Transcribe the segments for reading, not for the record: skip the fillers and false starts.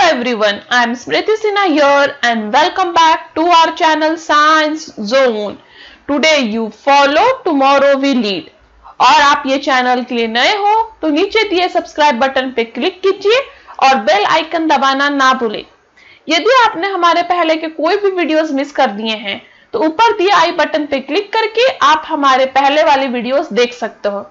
everyone, I am Smriti Sinha here and welcome back to our channel Science Zone. Today you follow, tomorrow we lead. और आप ये channel के लिए नए हो तो नीचे दिए सब्सक्राइब बटन पे क्लिक कीजिए और बेल आइकन दबाना ना भूलें। यदि आपने हमारे पहले के कोई भी वीडियोस मिस कर दिए हैं तो ऊपर दिए आई बटन पे क्लिक करके आप हमारे पहले वाली वीडियोस देख सकते हो।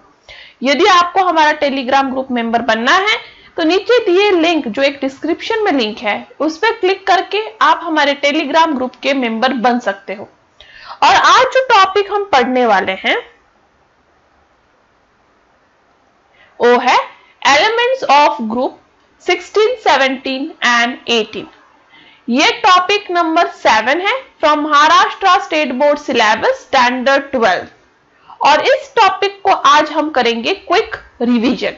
यदि आपको हमारा टेलीग्राम ग्रुप मेंबर बनना है तो नीचे दिए लिंक जो एक डिस्क्रिप्शन में लिंक है उस पर क्लिक करके आप हमारे टेलीग्राम ग्रुप के मेंबर बन सकते हो। और आज जो टॉपिक हम पढ़ने वाले हैं वो है एलिमेंट्स ऑफ ग्रुप 16, 17 एंड 18। ये टॉपिक नंबर 7 है from Maharashtra state board syllabus standard 12 और इस टॉपिक को आज हम करेंगे क्विक रिवीजन।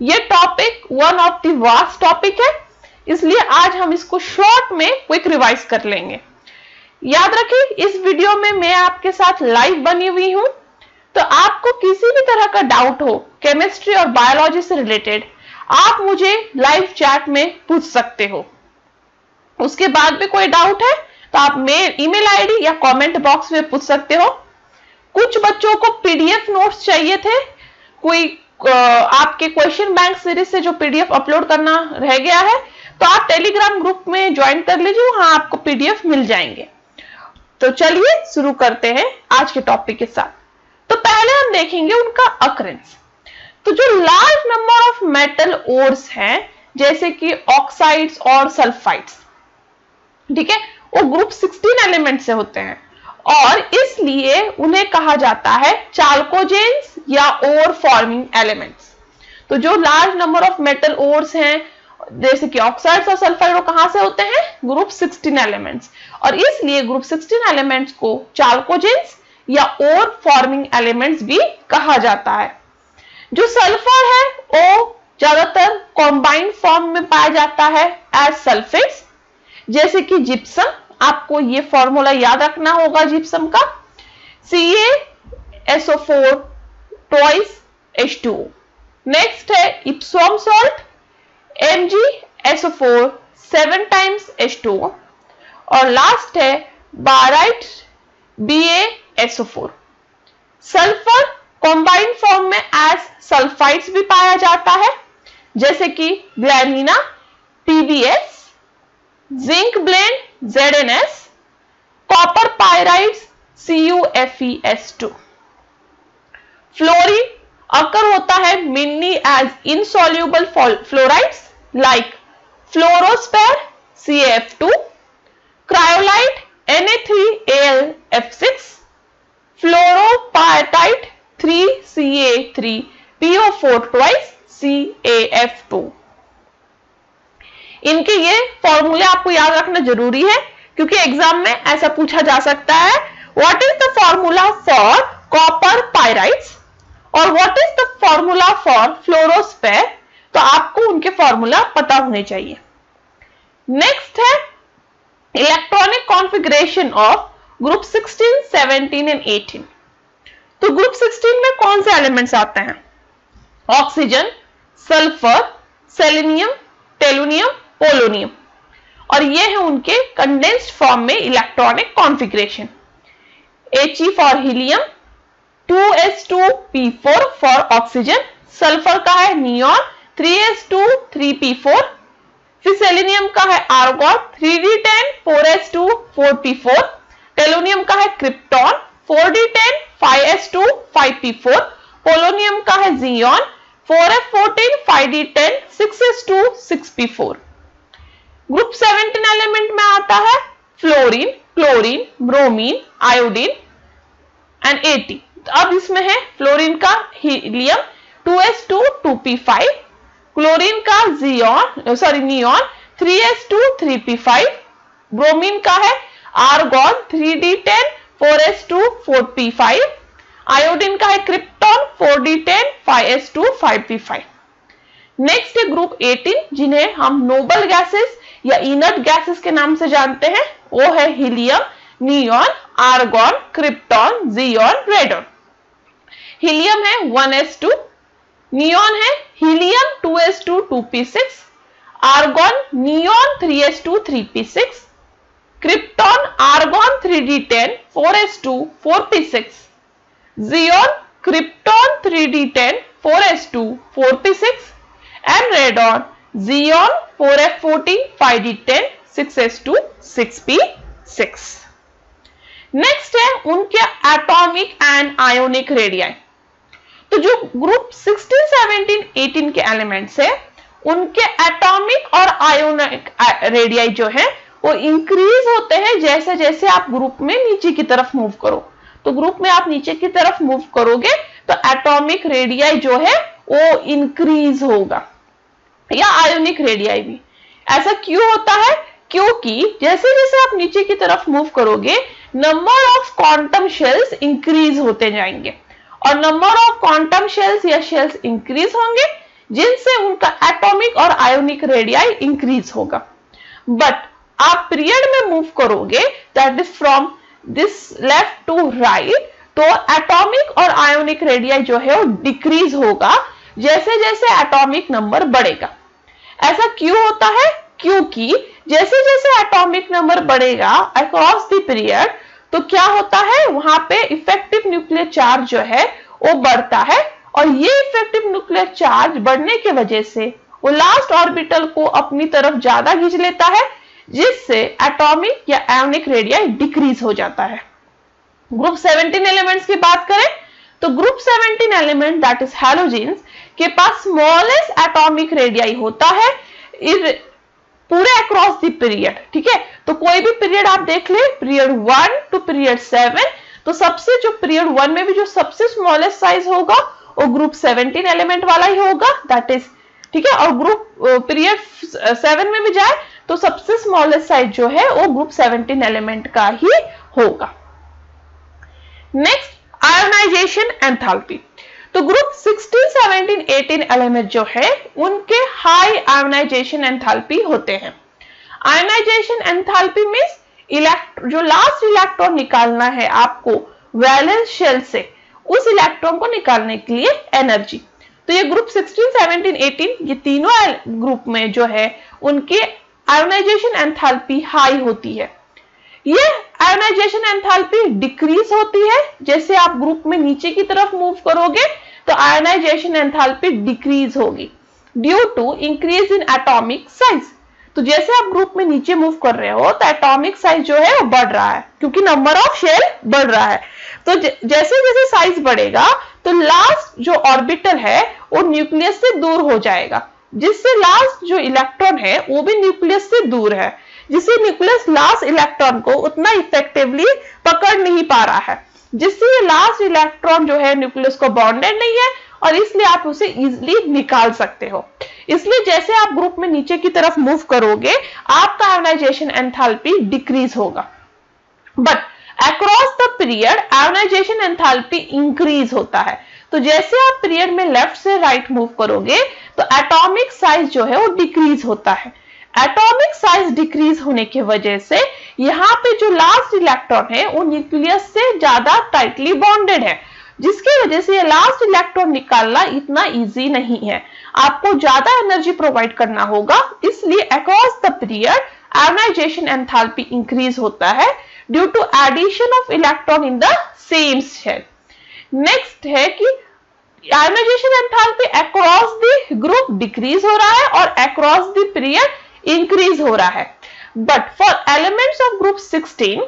ये topic one of the vast topic है, इसलिए आज हम इसको शॉर्ट में क्विक रिवाइज कर लेंगे। याद रखिए इस वीडियो में मैं आपके साथ लाइव बनी हुई हूं, तो आपको किसी भी तरह का डाउट हो केमिस्ट्री और बायोलॉजी से रिलेटेड आप मुझे लाइव चैट में पूछ सकते हो। उसके बाद भी कोई डाउट है तो आप ईमेल आईडी या कमेंट बॉक्स में पूछ सकते हो। कुछ बच्चों को पीडीएफ नोट्स चाहिए थे, कोई आपके क्वेश्चन बैंक सीरीज से जो पीडीएफ अपलोड करना रह गया है तो आप टेलीग्राम ग्रुप में ज्वाइन कर लीजिए, वहां आपको पीडीएफ मिल जाएंगे। तो चलिए शुरू करते हैं आज के टॉपिक के साथ। तो पहले हम देखेंगे उनका अकरेंस। तो जो large number of metal ores हैं जैसे कि ऑक्साइड्स और सल्फाइड्स, ठीक है, वो ग्रुप 16 एलिमेंट से होते हैं और इसलिए उन्हें कहा जाता है चाल्कोजेन्स या ओर फॉर्मिंग एलिमेंट्स। तो जो large number of metal ores हैं जैसे कि ऑक्साइड्स और सल्फाइड वो कहां से होते हैं? ग्रुप 16 एलिमेंट्स, और इसलिए ग्रुप 16 एलिमेंट्स को चाल्कोजेन्स या ओर फॉर्मिंग एलिमेंट्स भी कहा जाता है। जो सल्फर है वो ज्यादातर कॉम्बाइंड फॉर्म में पाया जाता है एज सल्फेट्स, जैसे कि जिप्सम। आपको ये फॉर्मूला याद रखना होगा जिप्सम का, CaSO4 twice H2O। नेक्स्ट है इप्सोम सॉल्ट, MgSO4 7 times H2O और लास्ट है barite BaSO4। Sulphur combined form में एज सल्फाइड्स भी पाया जाता है जैसे कि galena PbS, zinc blende ZnS, copper pyrites CuFeS2। Fluorine occur होता है mainly as insoluble fluorides like fluorspar CaF2, cryolite Na3AlF6, fluorapatite 3Ca3PO4 twice CaF2। इनके ये फॉर्मूले आपको याद रखना जरूरी है क्योंकि एग्जाम में ऐसा पूछा जा सकता है, what is the formula for copper pyrites और what is the formula for fluorspar, तो आपको उनके फॉर्मूला पता होने चाहिए। नेक्स्ट है electronic configuration of group 16, 17 and 18। तो ग्रुप 16 में कौन से एलिमेंट्स आते हैं? ऑक्सीजन, सल्फर, सेलेनियम, टेलुनियम, पोलोनियम, और ये है उनके कंडेंस्ड फॉर्म में electronic configuration. He for helium, 2s2p4 for oxygen, sulphur का है नियॉन 3s2 3p4, फिर सेलेनियम का है आर्गॉन 3d10 4s2 4p4, टेलुनियम का है krypton 4d10 5s2 5p4, polonium का है Xeon 4f14 5d10 6s2 6p4। Group 17 element में आता है fluorine, chlorine, bromine, iodine and At। तो अब इसमें है फ्लोरीन का हीलियम 2s2 2p5, क्लोरीन का नियॉन 3s2 3p5, ब्रोमीन का है argon 3d10 4s2 4p5, iodine का है krypton 4d10 5s2 5p5। Next है ग्रुप 18 जिन्हें हम नोबल गैसेस या इनर्ट गैसेस के नाम से जानते हैं, वो है helium, neon, argon, krypton, xenon, radon. Helium है 1s2, नियॉन है helium 2s2 2p6, argon neon 3s2 3p6, krypton argon 3d10 4s2 4p6, xenon krypton 3d10 4s2 4p6 and radon xenon 4f14 5d10 6s2 6p6। Next है उनके atomic and ionic radii. तो जो group 16, 17, 18 के elements है उनके atomic और ionic radii जो है वो इंक्रीज होते हैं जैसे जैसे आप ग्रुप में नीचे की तरफ मूव करो। तो ग्रुप में आप नीचे की तरफ मूव करोगे तो एटॉमिक रेडियाई जो है वो इंक्रीज होगा, या आयोनिक रेडियाई भी। ऐसा क्यों होता है? क्योंकि जैसे जैसे आप नीचे की तरफ मूव करोगे number of quantum shells increase होते जाएंगे, और नंबर ऑफ क्वांटम शेल्स या शेल्स इंक्रीज होंगे जिनसे उनका एटॉमिक और आयोनिक रेडियाई इंक्रीज होगा। बट आप पीरियड में मूव करोगे that is from this left to right, तो एटॉमिक और आयोनिक रेडियाई जो है वो डिक्रीज होगा जैसे जैसे एटॉमिक नंबर बढ़ेगा। ऐसा क्यों होता है? क्योंकि जैसे जैसे एटॉमिक नंबर बढ़ेगा अक्रॉस द पीरियड तो क्या होता है, वहां पे इफेक्टिव न्यूक्लियर चार्ज जो है वो बढ़ता है, और ये इफेक्टिव न्यूक्लियर चार्ज बढ़ने की वजह से वो लास्ट ऑर्बिटल को अपनी तरफ ज्यादा खींच लेता है, जिससे एटॉमिक या आयोनिक रेडियाई डिक्रीज हो जाता है। ग्रुप 17 एलिमेंट्स की बात करें तो ग्रुप 17 एलिमेंट दैट इज हैलोजेन्स के पास स्मॉलेस्ट एटॉमिक रेडियाई होता है पूरे अक्रॉस द पीरियड। ठीक है, तो कोई भी पीरियड आप देख ले, पीरियड 1 टू पीरियड 7, तो सबसे जो पीरियड 1 में भी जो सबसे स्मॉलेस्ट साइज होगा वो ग्रुप 17 एलिमेंट वाला ही होगा, दैट इज ठीक है। और ग्रुप पीरियड 7 में भी जाए तो सबसे स्मॉलेस्ट साइज जो है वो ग्रुप 17 एलिमेंट का ही होगा। Next, ionisation enthalpy. तो ग्रुप 16, 17, 18 एलिमेंट जो है उनके हाई आयोनाइजेशन एंथैल्पी होते हैं। आयोनाइजेशन एंथैल्पी मींस जो लास्ट इलेक्ट्रॉन निकालना है आपको वैलेंस शेल से, उस इलेक्ट्रॉन को निकालने के लिए एनर्जी। तो ये ग्रुप 16, 17, 18 ये तीनों ग्रुप में जो है उनके आयोनाइजेशन एंथैल्पी हाई होती है। ये आयोनाइजेशन एंथैल्पी डिक्रीज होती है जैसे आप ग्रुप में नीचे की तरफ मूव करोगे तो आयोनाइजेशन एंथैल्पी डिक्रीज होगी due to increase in atomic size. तो जैसे आप ग्रुप में नीचे मूव कर रहे हो तो एटॉमिक साइज जो है वो बढ़ रहा है क्योंकि नंबर ऑफ शेल बढ़ रहा है। तो जैसे जैसे साइज बढ़ेगा तो लास्ट जो ऑर्बिटल है वो न्यूक्लियस से दूर हो जाएगा, जिससे लास्ट जो इलेक्ट्रॉन है वो भी न्यूक्लियस से दूर है, जिससे न्यूक्लियस लास्ट इलेक्ट्रॉन को उतना इफेक्टिवली पकड़ नहीं पा रहा है, जिससे ये लास्ट इलेक्ट्रॉन जो है न्यूक्लियस को बॉन्डेड नहीं है और इसलिए आप उसे इजीली निकाल सकते हो। इसलिए जैसे आप ग्रुप में नीचे की तरफ मूव करोगे आपका आयोनाइजेशन एंथैल्पी डिक्रीज होगा, but across the period ionisation enthalpy increase होता है। तो जैसे आप पीरियड में लेफ्ट से राइट मूव करोगे तो एटॉमिक साइज जो है वो डिक्रीज होता है। एटॉमिक साइज डिक्रीज होने की वजह से यहाँ पे जो लास्ट इलेक्ट्रॉन है वो न्यूक्लियस से ज्यादा टाइटली बॉन्डेड है, जिसकी वजह से ये लास्ट इलेक्ट्रॉन निकालना इतना इजी नहीं है, आपको ज्यादा एनर्जी प्रोवाइड करना होगा। इसलिए across the period ionisation enthalpy increase होता है due to addition of electron in the same shell. Next है कि ionisation enthalpy across the group decrease हो रहा है और अक्रॉस द पीरियड इंक्रीज हो रहा है, but for elements of group 16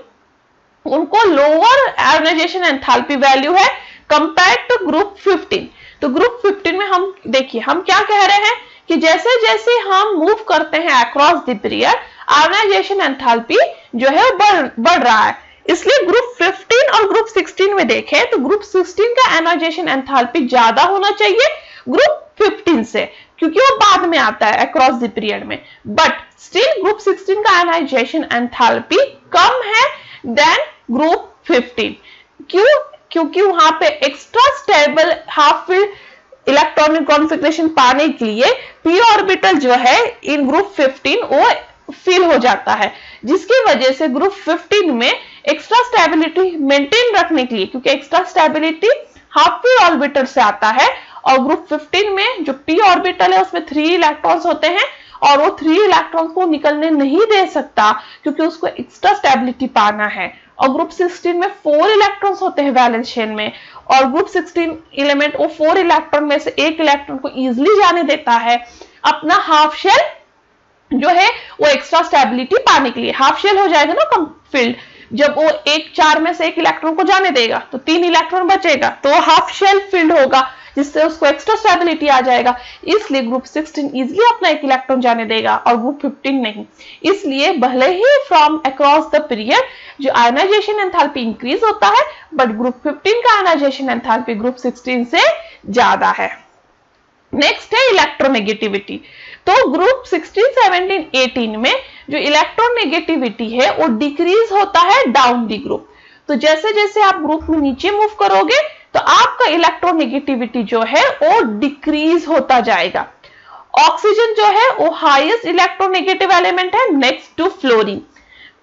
उनको लोअर आयोनाइजेशन एंथैल्पी वैल्यू है कंपेयर्ड टू ग्रुप 15। तो ग्रुप 15 में हम देखिए हम क्या कह रहे हैं कि जैसे जैसे हम मूव करते हैं across the period ionisation enthalpy जो है बढ़ रहा है। इसलिए ग्रुप 15 और ग्रुप 16 में देखें तो ग्रुप 16 का आयोनाइजेशन एंथैल्पी ज्यादा होना चाहिए ग्रुप 15 से, क्योंकि वो बाद में आता है अक्रॉस द पीरियड में, बट स्टिल ग्रुप 16 का आयोनाइजेशन एंथैल्पी कम है देन ग्रुप 15। क्यों? क्योंकि वहां पे extra stable half filled electronic configuration पाने के लिए p ऑर्बिटल जो है इन ग्रुप 15 वो फिल हो जाता है, जिसकी वजह से ग्रुप 15 में एक्स्ट्रा स्टेबिलिटी मेंटेन रखने के लिए, क्योंकि extra stability half filled orbital से आता है और ग्रुप 15 में जो p ऑर्बिटल है उसमें 3 इलेक्ट्रॉन्स होते हैं और वो 3 इलेक्ट्रॉन्स को निकलने नहीं दे सकता क्योंकि उसको एक्स्ट्रा स्टेबिलिटी पाना है। और ग्रुप 16 में 4 इलेक्ट्रॉन्स होते हैं वैलेंस चेन में, और ग्रुप 16 एलिमेंट वो 4 इलेक्ट्रॉन में से एक इलेक्ट्रॉन को इजीली जाने देता है अपना हाफ शेल जो है वो एक्स्ट्रा स्टेबिलिटी पाने के लिए। हाफ शेल हो जाएगा ना कम फील्ड, जब वो 4 में से एक इलेक्ट्रॉन को जाने देगा तो 3 इलेक्ट्रॉन बचेगा, तो हाफ शेल फील्ड होगा जिससे उसको एक्स्ट्रा स्टेबिलिटी आ जाएगा। इसलिए ग्रुप 16 इजीली अपना एक इलेक्ट्रॉन जाने देगा और ग्रुप 15 नहीं। इसलिए भले ही फ्रॉम अक्रॉस द पीरियड जो आयनाइजेशन एंथैल्पी इंक्रीज होता है, बट ग्रुप 15 का आयनाइजेशन एंथैल्पी ग्रुप 16 से ज्यादा है। नेक्स्ट है इलेक्ट्रोनेगेटिविटी। तो ग्रुप 16, 17, 18 में जो इलेक्ट्रोनेगेटिविटी है वो डिक्रीज होता है डाउन दी ग्रुप। तो जैसे जैसे आप ग्रुप में नीचे मूव करोगे तो आपका इलेक्ट्रोनेगेटिविटी जो है वो डिक्रीज होता जाएगा। ऑक्सीजन जो है वो हाईएस्ट इलेक्ट्रोनेगेटिव एलिमेंट है नेक्स्ट टू फ्लोरीन।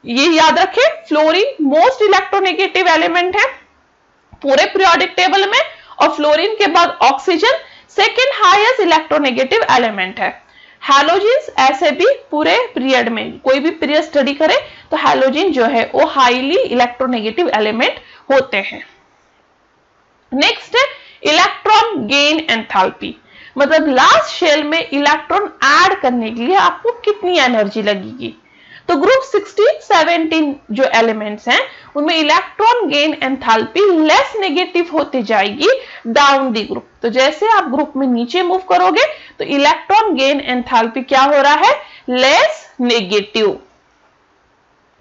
ये याद रखें, फ्लोरीन मोस्ट इलेक्ट्रोनेगेटिव एलिमेंट है पूरे पीरियोडिक टेबल में, और फ्लोरीन के बाद oxygen second highest electronegative element है। हैलोजेंस ऐसे भी पूरे पीरियड में कोई भी पीरियड स्टडी करें तो हैलोजन जो है वो हाईली इलेक्ट्रोनेगेटिव एलिमेंट होते हैं। नेक्स्ट है इलेक्ट्रॉन गेन एंथैल्पी, मतलब लास्ट शेल में इलेक्ट्रॉन ऐड करने के लिए आपको कितनी एनर्जी लगेगी। तो ग्रुप 16, 17 जो एलिमेंट्स हैं उनमें electron gain enthalpy less negative होती जाएगी डाउन दी ग्रुप। तो जैसे आप ग्रुप में नीचे मूव करोगे तो इलेक्ट्रॉन गेन एंथैल्पी क्या हो रहा है, लेस नेगेटिव।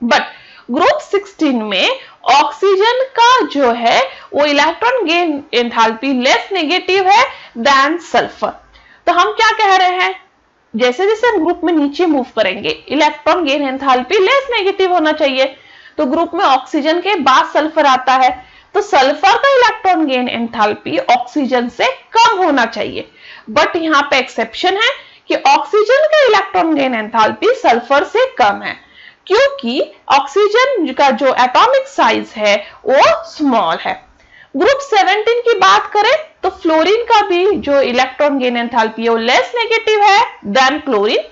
बट ग्रुप 16 में ऑक्सीजन का जो है वो electron gain enthalpy less negative है देन सल्फर। तो हम क्या कह रहे हैं, जैसे जैसे हम ग्रुप में नीचे मूव करेंगे electron gain enthalpy less negative होना चाहिए। तो ग्रुप में ऑक्सीजन के बाद सल्फर आता है, तो सल्फर का इलेक्ट्रॉन गेन एंथैल्पी ऑक्सीजन से कम होना चाहिए। बट यहाँ पे एक्सेप्शन है कि ऑक्सीजन का इलेक्ट्रॉन गेन एंथैल्पी सल्फर से कम है, क्योंकि ऑक्सीजन का जो एटॉमिक साइज है वो स्मॉल है। ग्रुप 17 की बात करें तो फ्लोरीन का भी जो इलेक्ट्रॉन गेन एंथैल्पी है वो लेस नेगेटिव है देन क्लोरीन।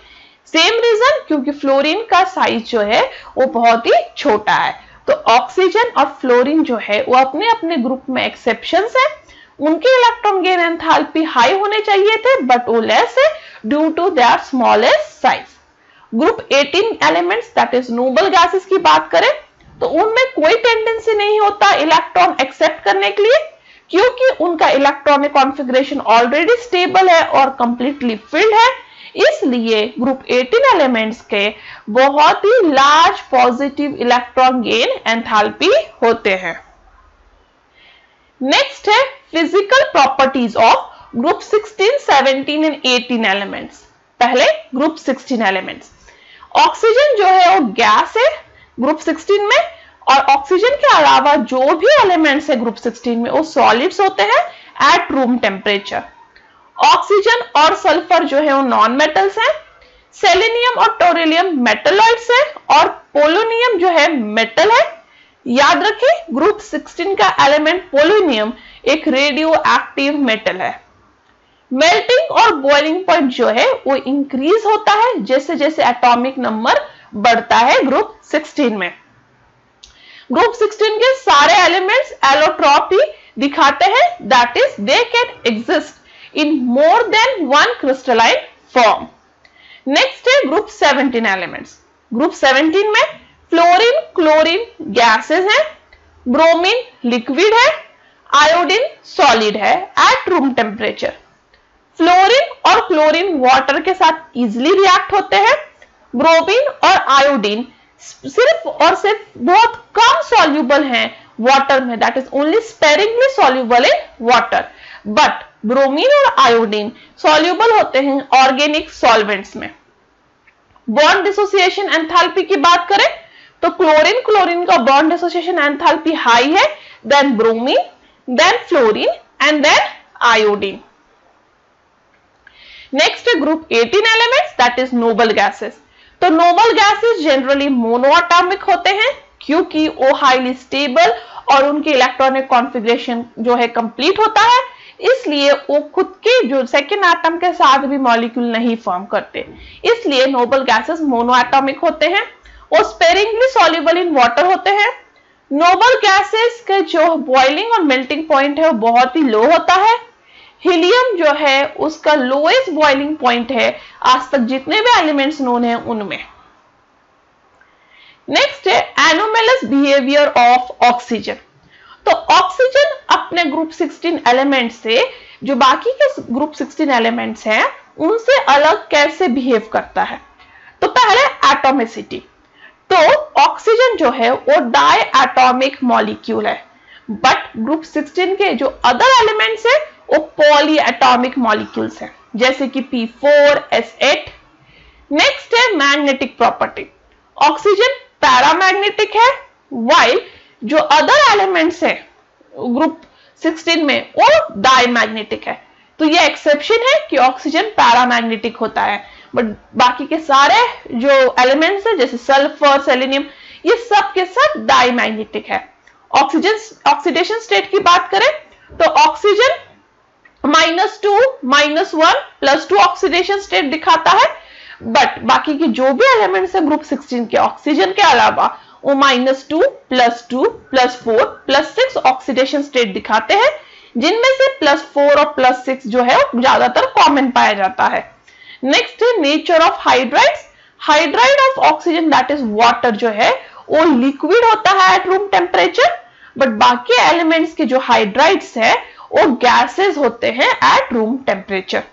सेम रीजन, क्योंकि फ्लोरीन का साइज जो है वो बहुत ही छोटा है। तो ऑक्सीजन और फ्लोरीन जो है वो अपने अपने ग्रुप में एक्सेप्शंस है, उनके इलेक्ट्रॉन गेन एंथैल्पी हाई होने चाहिए थे बट वो लेस है due to their smallest size. Group 18 elements that is noble gases की बात करें तो उनमें कोई टेंडेंसी नहीं होता इलेक्ट्रॉन एक्सेप्ट करने के लिए, क्योंकि उनका इलेक्ट्रॉनिक कॉन्फ़िगरेशन ऑलरेडी स्टेबल है और कंप्लीटली फिल्ड है। इसलिए ग्रुप 18 एलिमेंट्स के बहुत ही large positive electron gain enthalpy होते हैं। नेक्स्ट है physical properties of group 16, 17 and 18 elements. पहले ग्रुप 16 एलिमेंट्स। ऑक्सीजन जो है वो गैस है ग्रुप 16 में, और ऑक्सीजन के अलावा जो भी एलिमेंट्स है ग्रुप 16 में वो सॉलिड्स होते हैं एट रूम टेम्परेचर। ऑक्सीजन और सल्फर जो है वो नॉन मेटल्स हैं। सेलेनियम और टोरिलियम मेटलॉइड्स है और पोलोनियम जो है मेटल है। याद रखें ग्रुप 16 का एलिमेंट पोलोनियम एक रेडियो एक्टिव मेटल है। मेल्टिंग और बॉइलिंग पॉइंट जो है वो इंक्रीज होता है जैसे जैसे एटॉमिक नंबर बढ़ता है ग्रुप 16 में। ग्रुप 16 के सारे एलिमेंट्स एलोट्रॉपी दिखाते हैं, that is they can exist in more than one crystalline form. Next है ग्रुप 17 एलिमेंट्स। ग्रुप 17 में फ्लोरीन, क्लोरीन गैसेस हैं, ब्रोमीन लिक्विड है, आयोडीन सॉलिड है एट रूम टेम्परेचर। फ्लोरीन और क्लोरीन वाटर के साथ इजीली रिएक्ट होते हैं। ब्रोमीन और आयोडीन सिर्फ और सिर्फ बहुत कम सॉल्युबल हैं वाटर में, that is only sparingly soluble in water. But bromine और आयोडीन सॉल्युबल होते हैं ऑर्गेनिक सॉल्वेंट्स में। बॉन्ड डिसोसिएशन एंथैल्पी की बात करें तो क्लोरीन क्लोरीन का बॉन्ड डिसोसिएशन एंथैल्पी हाई है than bromine, than fluorine and then iodine. Next है group 18 elements that is noble gases. तो नोबल गैसेस जनरली मोनोएटॉमिक होते हैं क्योंकि वो हाईली स्टेबल और उनके इलेक्ट्रॉनिक कॉन्फ़िगरेशन जो है कंप्लीट होता है, इसलिए वो खुद के जो सेकेंड एटम के साथ भी मॉलिक्यूल नहीं फॉर्म करते, इसलिए नोबल गैसेस मोनोएटॉमिक होते हैं और स्पेरिंगली सॉल्युबल इन वाटर होते हैं। नोबल गैसेस के जो बॉइलिंग और मेल्टिंग पॉइंट है वो बहुत ही लो होता है। हीलियम जो है उसका लोएस्ट बॉइलिंग पॉइंट है आज तक जितने भी एलिमेंट्स नोन है उनमें। नेक्स्ट है एनोमलस बिहेवियर ऑफ ऑक्सीजन। तो ऑक्सीजन अपने ग्रुप 16 एलिमेंट से जो बाकी के ग्रुप 16 एलिमेंट्स हैं उनसे अलग कैसे बिहेव करता है। तो पहले एटॉमिसिटी। तो ऑक्सीजन जो है वो डाई एटॉमिक मॉलिक्यूल है, बट ग्रुप 16 के जो अदर एलिमेंट्स है वो पॉली एटॉमिक मॉलिक्यूल्स हैं, जैसे कि P4S8। नेक्स्ट है मैग्नेटिक प्रॉपर्टी। ऑक्सीजन पैरामैग्नेटिक है, वाइल जो अदर एलिमेंट्स है ग्रुप 16 में वो डायमैग्नेटिक है। तो ये एक्सेप्शन है कि ऑक्सीजन पैरामैग्नेटिक होता है, बट बाकी के सारे जो एलिमेंट्स है जैसे सल्फर, सेलेनियम, ये सब के सब डायमैग्नेटिक है। ऑक्सीजन ऑक्सीडेशन स्टेट की बात करें तो ऑक्सीजन -2, -1, +2 ऑक्सीडेशन स्टेट दिखाता है, बट बाकी के जो भी एलिमेंट्स है ग्रुप 16 के ऑक्सीजन के अलावा वो -2, +2, +4, +6 ऑक्सीडेशन स्टेट दिखाते हैं, जिनमें से +4 और +6 जो है ज्यादातर कॉमन पाया जाता है। नेक्स्ट है nature of hydrides. Hydride of oxygen that is water जो है वो लिक्विड होता है एट रूम टेम्परेचर, बट बाकी एलिमेंट्स के जो हाइड्राइड्स है वो गैसेस होते हैं एट रूम टेम्परेचर।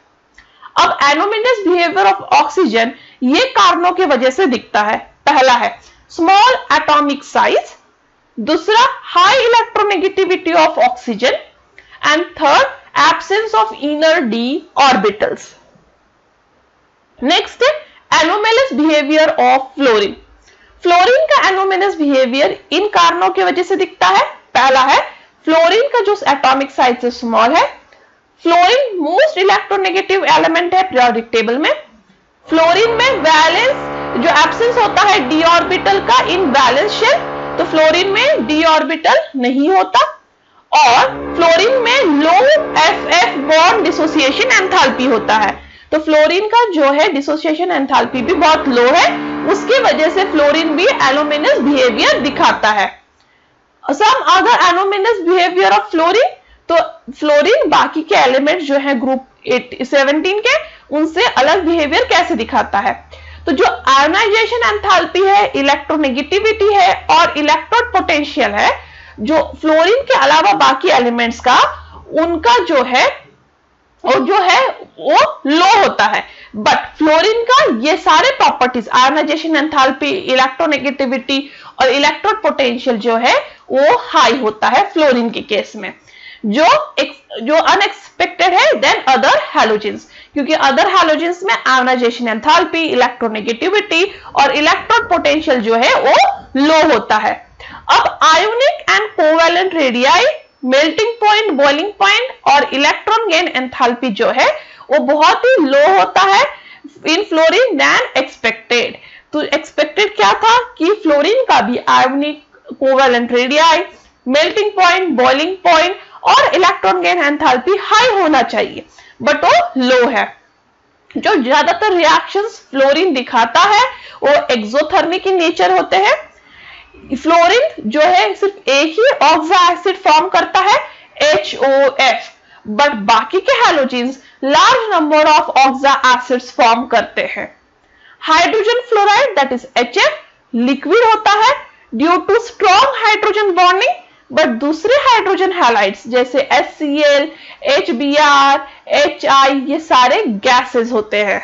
अब एनोमलस बिहेवियर ऑफ ऑक्सीजन ये कारणों की वजह से दिखता है। पहला है स्मॉल एटॉमिक साइज, दूसरा high electronegativity of oxygen, and third absence of inner D orbitals. Next है anomalous behaviour of fluorine. Fluorine का एनोमलस बिहेवियर इन कारणों की वजह से दिखता है। पहला है फ्लोरीन का जो एटॉमिक साइज है स्मॉल है। फ्लोरीन मोस्ट इलेक्ट्रोनेगेटिव एलिमेंट है पीरियोडिक टेबल में। फ्लोरीन में वैलेंस जो एब्सेंस होता है डी ऑर्बिटल का इन वैलेंस शेल, तो फ्लोरीन में डी ऑर्बिटल नहीं होता। और फ्लोरीन में लो एफ बॉन्ड डिसोसिएशन एंथैल्पी होता है, तो फ्लोरीन का जो है डिसोसिएशन एंथैल्पी भी बहुत लो है, उसकी वजह से फ्लोरीन भी एनोमलस बिहेवियर दिखाता है। Some other anomalous behaviour of fluorine, तो फ्लोरीन बाकी के एलिमेंट्स जो है ग्रुप 17 के उनसे अलग बिहेवियर कैसे दिखाता है। तो जो आयनाइजेशन एंथैल्पी है, इलेक्ट्रोनेगेटिविटी है और इलेक्ट्रोड पोटेंशियल है, जो फ्लोरीन के अलावा बाकी एलिमेंट्स का उनका जो है वो लो होता है, बट फ्लोरीन का ये सारे प्रॉपर्टीज आयनाइजेशन एंथैल्पी, इलेक्ट्रोनेगेटिविटी और इलेक्ट्रोड पोटेंशियल जो है वो हाई होता है फ्लोरीन के केस में, जो अनएक्सपेक्टेड है देन अदर हैलोजेंस, क्योंकि अदर हैलोजेंस में आयनाइजेशन एंथैल्पी, इलेक्ट्रोनेगेटिविटी और इलेक्ट्रोड पोटेंशियल जो है वो लो होता है। अब ionic and covalent radii, melting point, boiling point और इलेक्ट्रॉन गेन एंथैल्पी जो है वो बहुत ही लो होता है इन फ्लोरीन देन एक्सपेक्टेड। तो एक्सपेक्टेड क्या था कि फ्लोरीन का भी ionic, covalent radii, melting point, boiling point और इलेक्ट्रॉन गेन एंथैल्पी हाई होना चाहिए, बट वो लो है। जो ज्यादातर रिएक्शंस फ्लोरीन दिखाता है वो एक्सोथर्मिक इन नेचर होते हैं। फ्लोरीन जो है सिर्फ एक ही ऑक्सा एसिड फॉर्म करता है HOF, बट बाकी के halogens large number of oxo acids form करते हैं। Hydrogen fluoride that is HF liquid होता है due to strong hydrogen bonding, but दूसरे हाइड्रोजन हैलाइड्स जैसे HCl, HBr, HI ये सारे गैसेस होते हैं।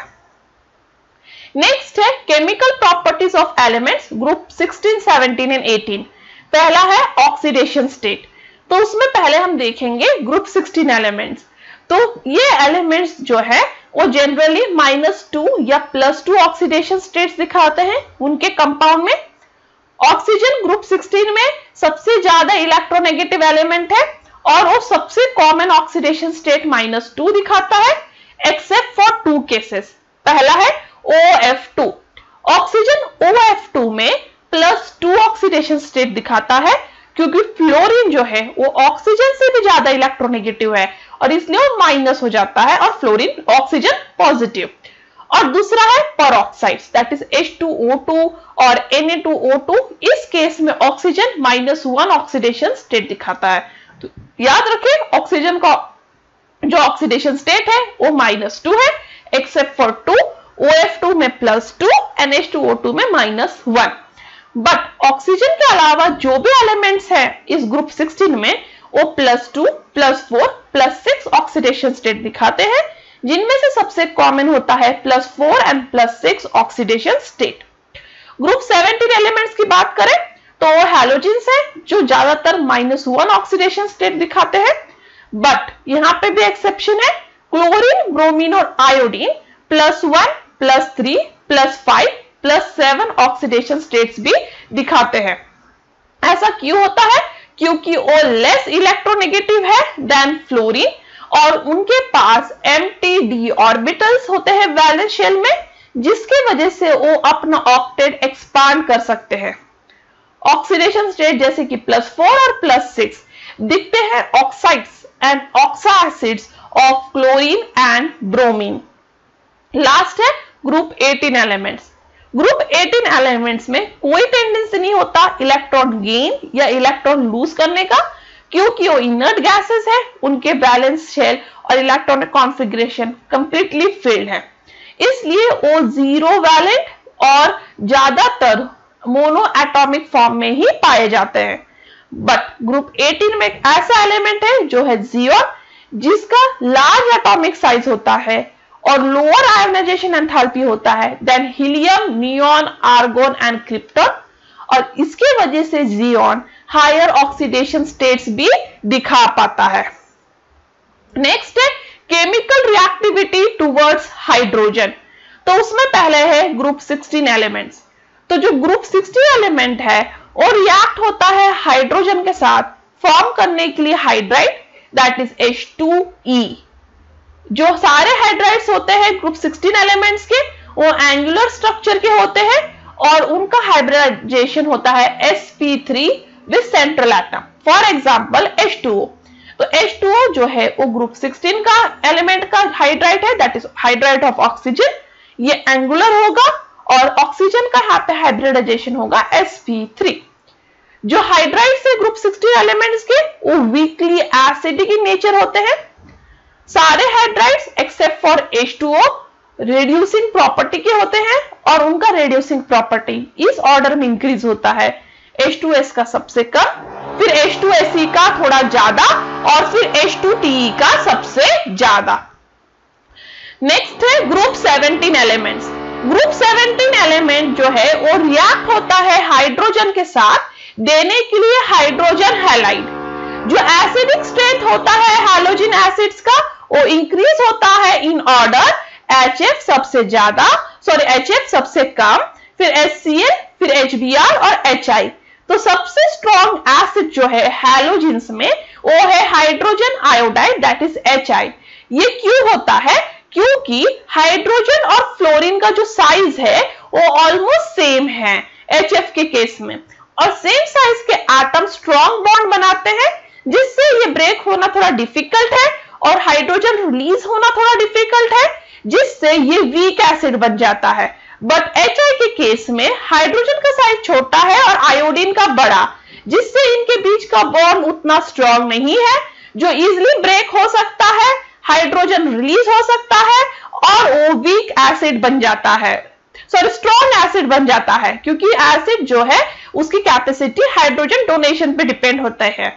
नेक्स्ट है chemical properties of elements group 16, 17 and 18। पहला है ऑक्सीडेशन स्टेट, तो उसमें पहले हम देखेंगे ग्रुप 16 एलिमेंट्स। तो ये एलिमेंट्स जो है वो जनरली -2 या +2 ऑक्सीडेशन स्टेट्स दिखाते हैं उनके कंपाउंड में। ऑक्सीजन ग्रुप 16 में सबसे ज्यादा इलेक्ट्रोनेगेटिव एलिमेंट है और वो सबसे कॉमन ऑक्सीडेशन स्टेट -2 दिखाता है, एक्सेप्ट फॉर 2 केसेस। पहला है OF2। ऑक्सीजन OF2 में +2 ऑक्सीडेशन स्टेट दिखाता है, क्योंकि फ्लोरीन जो है वो ऑक्सीजन से भी ज्यादा इलेक्ट्रोनेगेटिव है और इसलिए वो माइनस हो जाता है और फ्लोरीन ऑक्सीजन पॉजिटिव। और दूसरा है पेरोक्साइड्स, दैट इज H2O2 और Na2O2। इस केस में ऑक्सीजन -1 ऑक्सीडेशन स्टेट दिखाता है। तो याद रखें ऑक्सीजन का जो ऑक्सीडेशन स्टेट है वो -2 है, एक्सेप्ट फॉर 2, OF2 में +2, NH2O2 में -1। बट ऑक्सीजन के अलावा जो भी एलिमेंट्स हैं इस ग्रुप 16 में वो +2, +4, +6 ऑक्सीडेशन स्टेट दिखाते हैं, जिनमें से सबसे कॉमन होता है +4 and +6 oxidation state. Group 17 elements की बात करें तो वो हैलोजेंस है जो ज्यादातर -1 ऑक्सीडेशन स्टेट दिखाते हैं, बट यहां पे भी एक्सेप्शन है, क्लोरीन, ब्रोमीन और आयोडीन +1, +3, +5, +7 ऑक्सीडेशन स्टेट्स भी दिखाते हैं। ऐसा क्यों होता है? क्योंकि वो लेस इलेक्ट्रोनेगेटिव है देन फ्लोरीन और उनके पास एम्प्टी ऑर्बिटल्स होते हैं वैलेंस शेल में, जिसकी वजह से वो अपना ऑक्टेट एक्सपांड कर सकते हैं। ऑक्सीडेशन स्टेट जैसे कि +4 और +6 दिखते हैं oxides and oxo acids of chlorine and bromine. Last है ग्रुप 18 एलिमेंट्स। ग्रुप 18 एलिमेंट्स में कोई टेंडेंसी नहीं होता इलेक्ट्रॉन गेन या इलेक्ट्रॉन लूज करने का, क्योंकि वो इनर्ट गैसेस है, उनके बैलेंस शेल और इलेक्ट्रॉनिक कॉन्फ़िगरेशन कंप्लीटली फिल्ड है, इसलिए वो जीरो वैलेंट और ज्यादातर मोनो एटॉमिक फॉर्म में ही पाए जाते हैं। बट ग्रुप 18 में एक ऐसा एलिमेंट है जो है जियोन, जिसका लार्ज एटॉमिक साइज होता है और लोअर आयोनाइजेशन एंथैल्पी होता है then helium, neon, argon and krypton, और इसके वजह से जियोन हायर ऑक्सीडेशन स्टेट्स भी दिखा पाता है। नेक्स्ट है केमिकल रिएक्टिविटी टुवर्ड्स हाइड्रोजन। तो उसमें पहले है ग्रुप 16 एलिमेंट्स। तो जो ग्रुप 16 एलिमेंट है वो रिएक्ट होता है हाइड्रोजन के साथ फॉर्म करने के लिए हाइड्राइड, दैट इज H2E। जो सारे हाइड्राइड्स होते हैं ग्रुप 16 एलिमेंट्स के वो एंगुलर स्ट्रक्चर के होते हैं और उनका हाइब्रिडाइजेशन होता है sp3 with central atom, for example H2O। तो H2O जो है वो ग्रुप 16 का एलिमेंट का हाइड्राइड है, that is hydride of oxygen. ये एंगुलर होगा और ऑक्सीजन का यहाँ पे हाइब्रिडाइजेशन होगा sp3। जो हाइड्राइड्स है ग्रुप 16 एलिमेंट्स के वो वीकली एसिडिक इन नेचर होते हैं। सारे hydrides except for H2O reducing property के होते हैं और उनका रिड्यूसिंग प्रॉपर्टी इस ऑर्डर में इंक्रीज होता है, H2S का सबसे कम, फिर H2SE का थोड़ा ज्यादा और फिर H2TE का सबसे ज्यादा। नेक्स्ट है ग्रुप 17 एलिमेंट्स। ग्रुप 17 एलिमेंट जो है वो रिएक्ट होता है हाइड्रोजन के साथ देने के लिए हाइड्रोजन हैलाइड। जो एसिडिक स्ट्रेंथ होता है हैलोजन एसिड्स का वो इंक्रीज होता है इन ऑर्डर, HF सबसे ज्यादा, HF सबसे कम, फिर HCl, फिर HBr और HI। तो सबसे स्ट्रॉन्ग एसिड जो है हैलोजेंस में वो है hydrogen iodide, that is HI। ये क्यों होता है? क्योंकि हाइड्रोजन और फ्लोरीन का जो साइज है वो ऑलमोस्ट सेम है HF के केस में, और सेम साइज के एटम स्ट्रॉन्ग बॉन्ड बनाते हैं, जिससे ये ब्रेक होना थोड़ा डिफिकल्ट है और हाइड्रोजन रिलीज होना थोड़ा डिफिकल्ट है, जिससे ये वीक एसिड बन जाता है। बट HI के केस में हाइड्रोजन का साइज छोटा है और आयोडीन का बड़ा, जिससे इनके बीच का बॉन्ड उतना स्ट्रॉन्ग नहीं है, जो इजिली ब्रेक हो सकता है, हाइड्रोजन रिलीज हो सकता है और वो वीक एसिड बन जाता है, स्ट्रॉन्ग एसिड बन जाता है, क्योंकि एसिड जो है उसकी कैपेसिटी हाइड्रोजन डोनेशन पे डिपेंड होता है।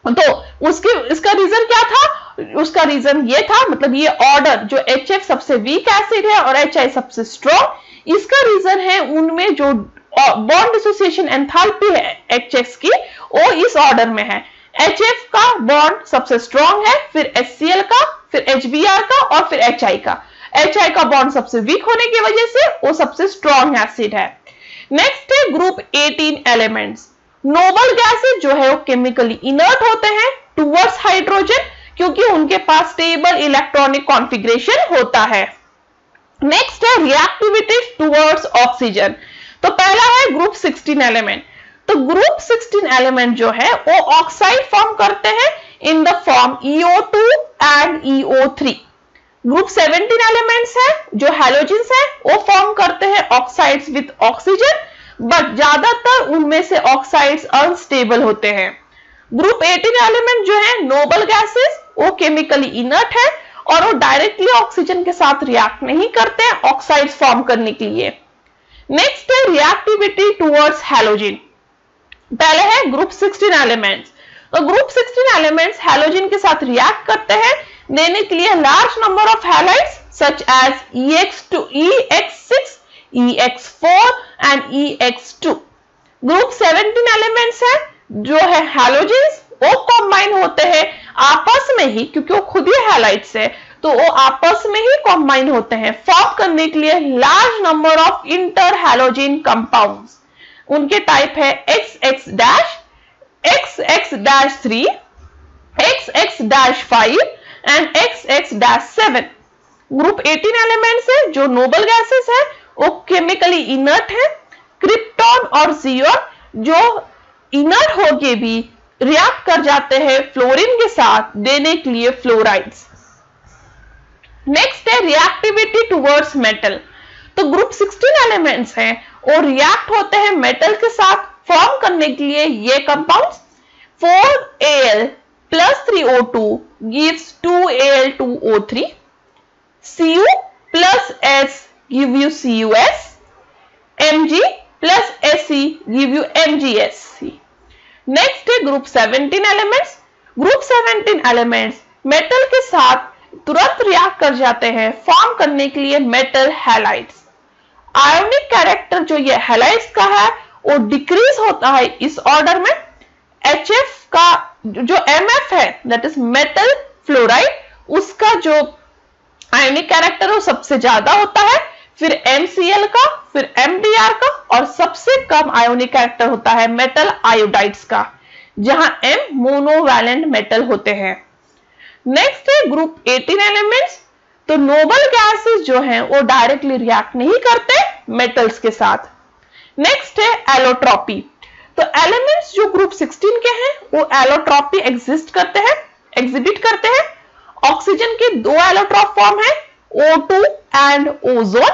तो इसका रीजन क्या था? उसका रीजन ये था, मतलब ये ऑर्डर जो HF सबसे वीक एसिड है और HI सबसे स्ट्रॉन्ग, इसका रीजन है उनमें जो बॉन्ड डिसोसिएशन एंथैल्पी है HX की वो इस ऑर्डर में है। HF का बॉन्ड सबसे स्ट्रॉन्ग है, फिर HCl का, फिर HBr का और फिर HI का। HI का बॉन्ड सबसे वीक होने की वजह से वो सबसे स्ट्रॉन्ग एसिड है। नेक्स्ट है ग्रुप 18 एलिमेंट्स। नोबल गैसेज जो है वो केमिकली इनर्ट होते हैं टुवर्ड्स हाइड्रोजन, क्योंकि उनके पास स्टेबल इलेक्ट्रॉनिक कॉन्फ़िगरेशन होता है। नेक्स्ट है रिएक्टिविटी टुवर्ड्स ऑक्सीजन। तो पहला है ग्रुप 16 एलिमेंट। तो ग्रुप 16 एलिमेंट जो है वो ऑक्साइड फॉर्म करते हैं in the form EO2 and EO3। Group 17 elements है जो हैलोजेंस है वो फॉर्म करते हैं ऑक्साइड्स विद ऑक्सीजन, बट ज्यादातर उनमें से ऑक्साइड्स अनस्टेबल होते हैं। ग्रुप 18 एलिमेंट जो है नोबल गैसेस, वो केमिकली इनर्ट है और वो डायरेक्टली ऑक्सीजन के साथ रिएक्ट नहीं करते हैं ऑक्साइड्स फॉर्म करने के लिए। नेक्स्ट है रिएक्टिविटी टुवर्ड्स हैलोजन। पहले है ग्रुप 16 एलिमेंट्स। तो ग्रुप 16 एलिमेंट्स हैलोजन के साथ रिएक्ट करते हैं देने के लिए large number of halides such as EX2, EX6, EX4 and EX2। Group 17 elements है जो है हैलोजेंस, वो कंबाइन होते हैं आपस में ही, क्योंकि वो खुद ही हैलाइड्स है तो वो आपस में ही कंबाइन होते हैं फॉर्म करने के लिए large number of inter halogen compounds. उनके टाइप है XX-, XX-3, XX-5 and XX-7। Group 18 elements है जो नोबल गैसेस है, वो केमिकली इनर्ट है। क्रिप्टॉन और ज़ियोन जो इनर्ट होके भी रिएक्ट कर जाते हैं फ्लोरीन के साथ देने के लिए फ्लोराइड्स। नेक्स्ट है रिएक्टिविटी टुवर्ड्स मेटल। तो ग्रुप 16 एलिमेंट्स हैं और रिएक्ट होते हैं मेटल के साथ फॉर्म करने के लिए ये compounds. 4Al plus 3O2 gives 2Al2O3, Cu plus S give you CuS, Mg plus Se give you MgSc। Next है group 17 elements. Group 17 elements metal के साथ तुरंत रिएक्ट कर जाते हैं फॉर्म करने के लिए मेटल हैलाइड्स। आयोनिक कैरेक्टर जो ये हैलाइड्स का है वो डिक्रीज होता है इस ऑर्डर में। HF का जो MF है दैट इज मेटल फ्लोराइड, उसका जो आयोनिक कैरेक्टर वो सबसे ज्यादा होता है, फिर MCl का, फिर MBr का, और सबसे कम आयोनिक कैरेक्टर होता है मेटल आयोडाइड्स का, जहां M मोनोवैलेंट मेटल होते हैं। नेक्स्ट है ग्रुप 18 एलिमेंट्स। तो नोबल गैसेस जो हैं वो डायरेक्टली रिएक्ट नहीं करते मेटल्स के साथ। नेक्स्ट है एलोट्रॉपी। तो एलिमेंट्स जो ग्रुप 16 के हैं वो एलोट्रॉपी एग्जिबिट करते हैं। ऑक्सीजन के दो एलोट्रॉप फॉर्म है, O2 and ozone.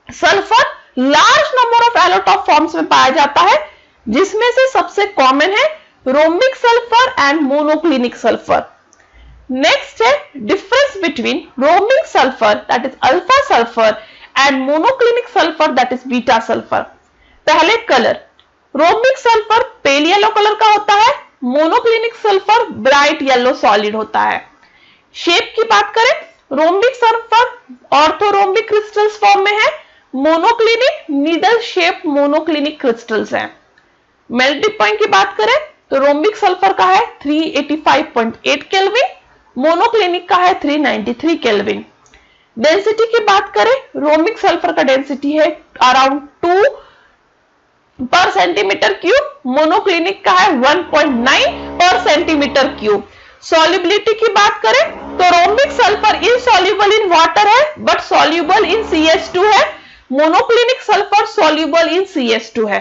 Sulphur large number of allotrope forms में पाया जाता है, जिसमें से सबसे कॉमन है rhombic sulphur and monoclinic sulphur. Next है difference between rhombic sulphur that is alpha sulphur and monoclinic sulphur that is beta sulphur. पहले colour, rhombic sulphur pale yellow colour का होता है, monoclinic sulphur bright yellow solid होता है। Shape की बात करें, rhombic sulphur orthorhombic crystals form में है, monoclinic needle shape monoclinic crystals हैं। मेल्टिंग पॉइंट की बात करें तो रोम्बिक सल्फर का है 385.8 केल्विन, मोनोक्लिनिक का है 393 केल्विन। डेंसिटी की बात करें, रोम्बिक सल्फर का डेंसिटी है अराउंड 2 पर सेंटीमीटर क्यूब, मोनोक्लिनिक का है 1.9 पर सेंटीमीटर क्यूब। सॉल्युबिलिटी की बात करें तो rhombic sulphur insoluble in water है बट सॉल्युबल इन CH2 है, monoclinic sulphur soluble in CH2 है।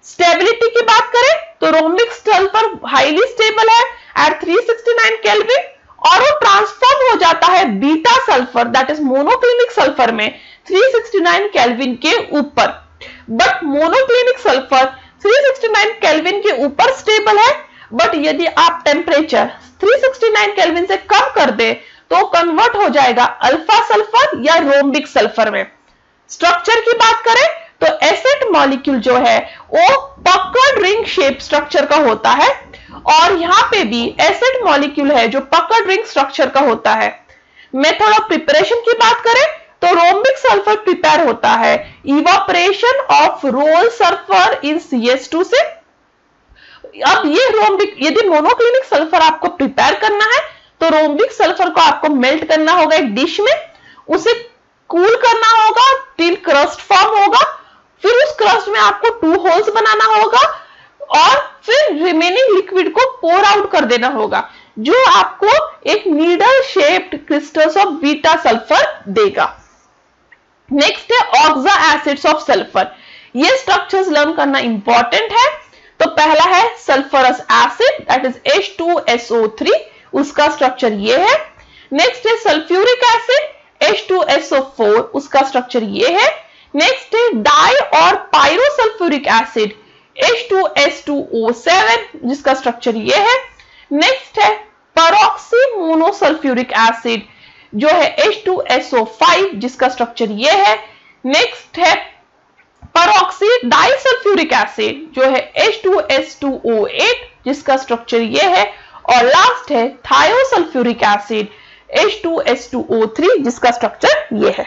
स्टेबिलिटी की बात करें तो रोम्बिक सल्फर हाईली स्टेबल है एट 369 केल्विन और वो ट्रांसफॉर्म हो जाता है beta sulphur that is monoclinic sulphur में 369 केल्विन के ऊपर। बट मोनोक्लिनिक सल्फर 369 केल्विन के ऊपर स्टेबल है, बट यदि आप टेम्परेचर 369 केल्विन से कम कर दे तो कन्वर्ट हो जाएगा अल्फा सल्फर या रोम्बिक सल्फर में। स्ट्रक्चर की बात करें तो एसिड मॉलिक्यूल जो है वो पकड़ रिंग शेप स्ट्रक्चर का होता है, और यहां पे भी एसिड मॉलिक्यूल है जो पकड़ रिंग स्ट्रक्चर का होता है। मेथड ऑफ प्रिपरेशन की बात करें तो रोम्बिक सल्फर प्रिपेयर होता है evaporation of roll sulphur in CH2 से। अब ये रोम्बिक, यदि मोनोक्लिनिक सल्फर आपको प्रिपेयर करना है तो रोम्बिक सल्फर को आपको मेल्ट करना होगा एक डिश में, उसे कूल करना होगा टिल क्रस्ट फॉर्म होगा, फिर उस क्रस्ट में आपको 2 होल्स बनाना होगा और फिर रिमेनिंग लिक्विड को पोर आउट कर देना होगा, जो आपको एक needle shaped crystals of beta sulphur देगा। नेक्स्ट है ऑक्सा एसिड्स ऑफ सल्फर। ये स्ट्रक्चर्स लर्न करना इंपॉर्टेंट है। तो पहला है sulphurous acid that is H2SO3, उसका स्ट्रक्चर ये है। नेक्स्ट है सल्फ्यूरिक एसिड H2SO4, उसका स्ट्रक्चर ये है। नेक्स्ट है डाई और पायरोसल्फ्यूरिक एसिड H2S2O7, जिसका स्ट्रक्चर ये है। नेक्स्ट है परऑक्सी मोनोसल्फ्यूरिक एसिड जो है H2SO5, जिसका स्ट्रक्चर ये है। नेक्स्ट है परऑक्सी डाइसल्फ्यूरिक एसिड जो है H2S2O8, जिसका स्ट्रक्चर ये है। और लास्ट है थायोसल्फ्यूरिक एसिड H2S2O3, जिसका स्ट्रक्चर ये है।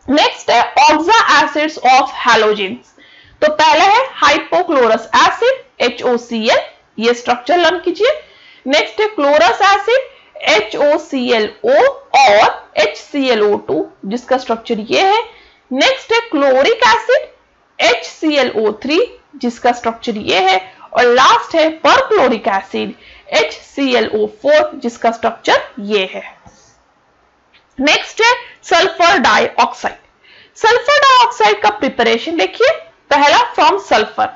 नेक्स्ट है ऑक्सा एसिड्स ऑफ हैलोजेंस। तो पहला है हाइपोक्लोरस एसिड HOCl, ये स्ट्रक्चर लर्न कीजिए। नेक्स्ट है क्लोरस एसिड HOClO और HClO2, जिसका स्ट्रक्चर ये है। नेक्स्ट है क्लोरिक एसिड HClO3, जिसका स्ट्रक्चर ये है। और लास्ट है परक्लोरिक एसिड HClO4, जिसका स्ट्रक्चर ये है। नेक्स्ट है सल्फर डाइऑक्साइड। सल्फर डाइऑक्साइड का प्रिपरेशन देखिए। पहला from sulphur,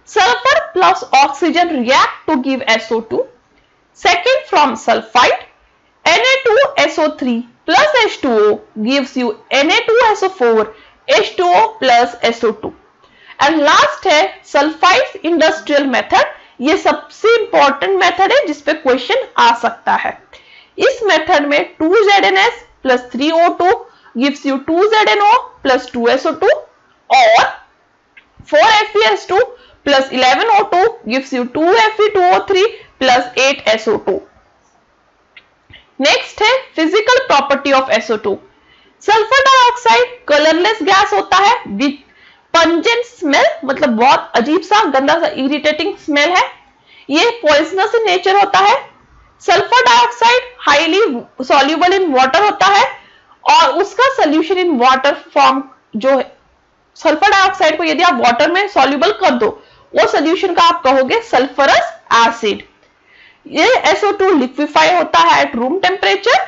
sulphur plus oxygen react to give SO2। Second from sulphide, Na2SO3 plus H2O gives you Na2SO4 H2O plus SO2। And last है sulphide industrial method. ये सबसे important method है जिसपे question आ सकता है। इस मेथड में 2ZnS plus 3O2 gives you 2ZnO plus 2SO2 और 4FeS2 plus 11O2 gives you 2Fe2O3 plus 8SO2। Next है physical property of SO2। Sulphur dioxide colourless gas होता है विद पंजेंट स्मेल, मतलब बहुत अजीब सा गंदा सा इरिटेटिंग स्मेल है। ये पॉइजनस इन नेचर होता है। Sulphur dioxide highly soluble in water होता है और उसका सोल्यूशन इन वाटर फॉर्म जो है, सल्फर डाइऑक्साइड को यदि आप वाटर में सॉल्युबल कर दो, वो सोल्यूशन का आप कहोगे सल्फरस एसिड। ये SO2 लिक्विफाई होता है at room temperature